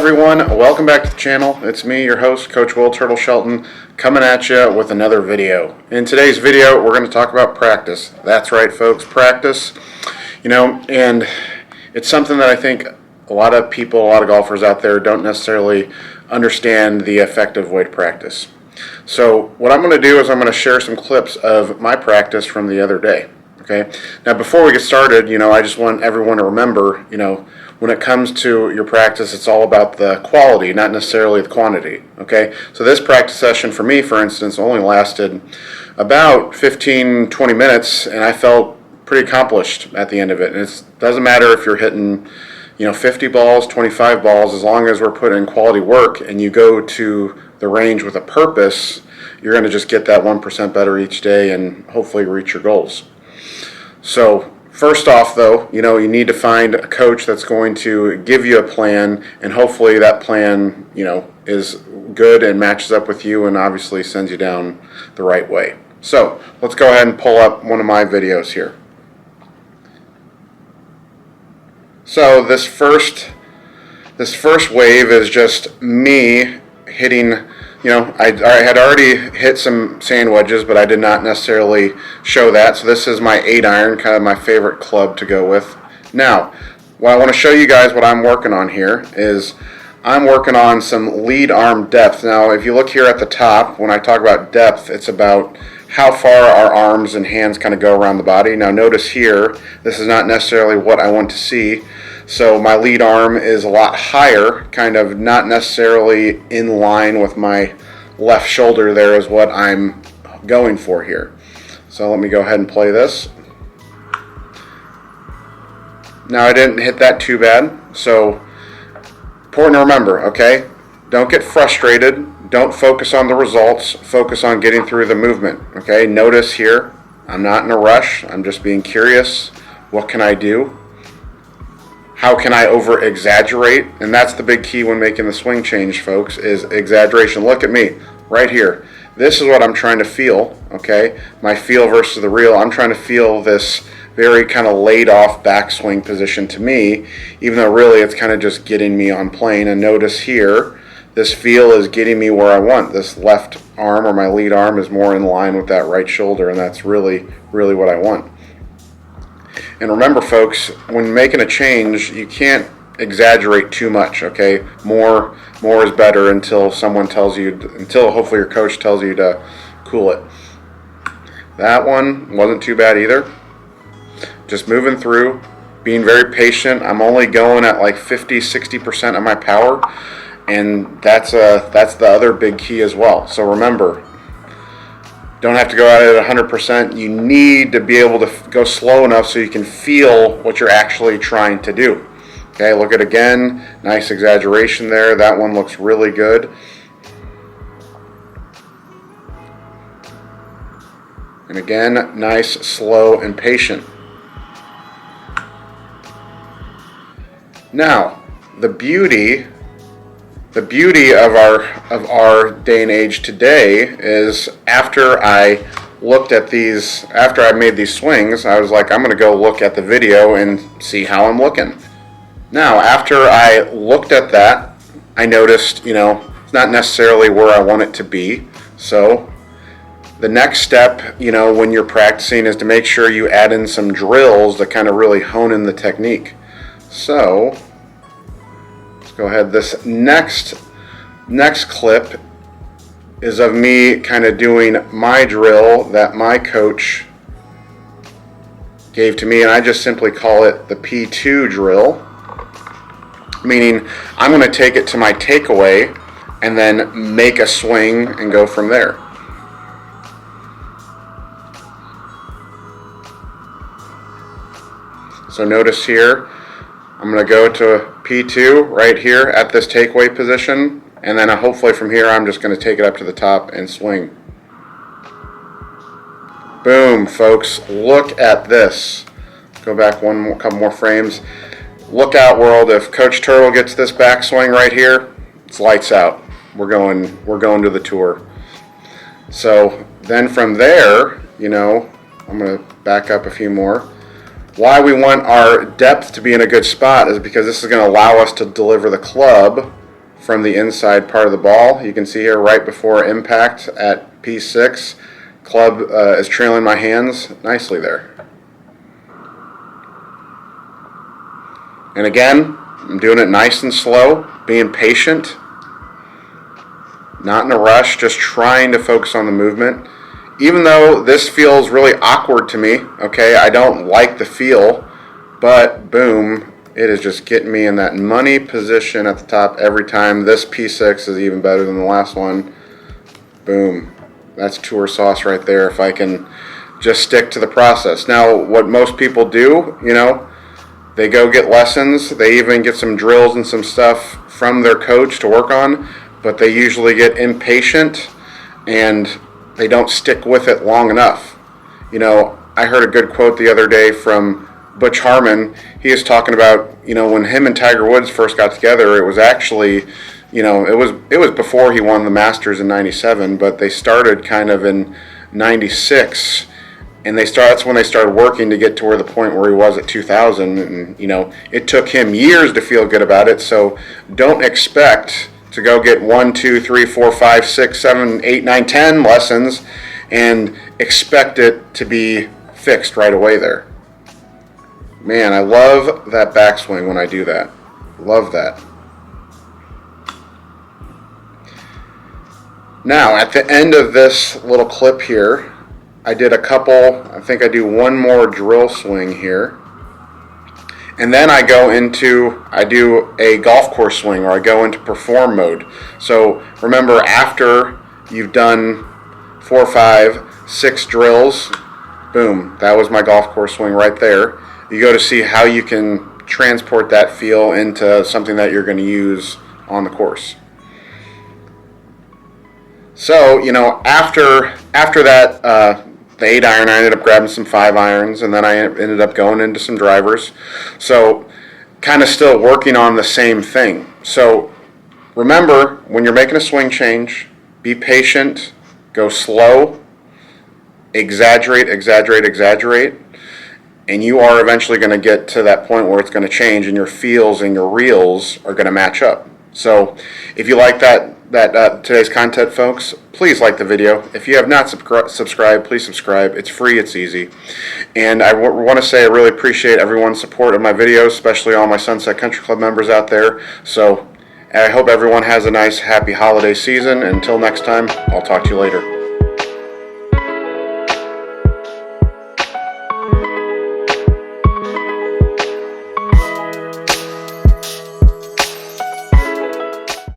everyone, welcome back to the channel. It's me, your host, Coach Will Turtle Shelton, coming at you with another video. In today's video, we're going to talk about practice. That's right, folks, practice. And it's something that I think a lot of people, a lot of golfers out there don't necessarily understand the effect of weight practice. So what I'm going to do is I'm going to share some clips of my practice from the other day. Okay. Now, before we get started, I just want everyone to remember, when it comes to your practice, it's all about the quality, not necessarily the quantity. Okay. So this practice session for me, for instance, only lasted about 15-20 minutes, and I felt pretty accomplished at the end of it. And it doesn't matter if you're hitting, 50 balls, 25 balls, as long as we're putting in quality work and you go to the range with a purpose, you're going to just get that 1% better each day and hopefully reach your goals. So first off, though, you need to find a coach that's going to give you a plan, and hopefully that plan, is good and matches up with you and obviously sends you down the right way. So let's go ahead and pull up one of my videos here. So this first wave is just me hitting. I had already hit some sand wedges, but I did not necessarily show that. So this is my 8-iron, kind of my favorite club to go with. Now, what I want to show you guys what I'm working on here is I'm working on some lead arm depth. Now, if you look here at the top, when I talk about depth, it's about how far our arms and hands kind of go around the body. Now, notice here, this is not necessarily what I want to see. So my lead arm is a lot higher, kind of not necessarily in line with my left shoulder there is what I'm going for here. So let me go ahead and play this. Now I didn't hit that too bad. So important to remember, okay? Don't get frustrated. Don't focus on the results. Focus on getting through the movement, okay? Notice here, I'm not in a rush. I'm just being curious. What can I do? How can I over-exaggerate? And that's the big key when making the swing change, folks, is exaggeration. Look at me right here. This is what I'm trying to feel, okay? My feel versus the real. I'm trying to feel this very kind of laid-off backswing position to me, even though really it's kind of just getting me on plane. And notice here, this feel is getting me where I want. This left arm or my lead arm is more in line with that right shoulder, and that's really, really what I want. And remember, folks, when making a change, you can't exaggerate too much, okay? More is better until someone tells you, until hopefully your coach tells you to cool it. That one wasn't too bad either. Just moving through, being very patient. I'm only going at like 50-60% of my power, and that's the other big key as well. So remember, don't have to go at it 100%. You need to be able to go slow enough so you can feel what you're actually trying to do. Okay, look at again. Nice exaggeration there. That one looks really good. And again, nice, slow, and patient. Now, the beauty of our day and age today is after I made these swings, I was like, I'm going to go look at the video and see how I'm looking. Now, after I looked at that, I noticed, it's not necessarily where I want it to be. So the next step, when you're practicing is to make sure you add in some drills to kind of really hone in the technique. So go ahead. This next clip is of me kind of doing my drill that my coach gave to me, and I just simply call it the P2 drill, meaning I'm going to take it to my takeaway and then make a swing and go from there. So notice here, I'm going to go to P2 right here at this takeaway position, and then hopefully from here I'm just going to take it up to the top and swing. Boom, folks. Look at this. Go back couple more frames. Look out, world. If Coach Turtle gets this backswing right here, it's lights out. We're going to the tour. So then from there, I'm going to back up a few more. Why we want our depth to be in a good spot is because this is going to allow us to deliver the club from the inside part of the ball. You can see here right before impact at P6, club is trailing my hands nicely there. And again, I'm doing it nice and slow, being patient, not in a rush, just trying to focus on the movement. Even though this feels really awkward to me, okay, I don't like the feel, but boom, it is just getting me in that money position at the top every time. This P6 is even better than the last one. Boom. That's tour sauce right there if I can just stick to the process. Now, what most people do, you know, they go get lessons. They even get some drills and some stuff from their coach to work on, but they usually get impatient and they don't stick with it long enough. You know, I heard a good quote the other day from Butch Harmon. He was talking about, you know, when him and Tiger Woods first got together, it was actually, you know, it was before he won the Masters in '97, but they started kind of in '96, and that's when they started working to get to where the point where he was at 2000, and you know, it took him years to feel good about it. So don't expect to go get 1, 2, 3, 4, 5, 6, 7, 8, 9, 10 lessons and expect it to be fixed right away there. Man, I love that backswing when I do that. Love that. Now, at the end of this little clip here, I did a couple, I think I do one more drill swing here. And then I do a golf course swing, or I go into perform mode. So remember, after you've done 4, 5, 6 drills, boom, that was my golf course swing right there. You go to see how you can transport that feel into something that you're going to use on the course. So, you know, after that, the 8-iron, I ended up grabbing some 5-irons, and then I ended up going into some drivers. So, kind of still working on the same thing. So, remember, when you're making a swing change, be patient, go slow, exaggerate, exaggerate, exaggerate, and you are eventually going to get to that point where it's going to change, and your feels and your reels are going to match up. So, if you like today's content, folks, please like the video. If you have not subscribed, please subscribe. It's free, it's easy. And I want to say I really appreciate everyone's support of my videos, especially all my Sunset Country Club members out there. So I hope everyone has a nice, happy holiday season. Until next time, I'll talk to you later.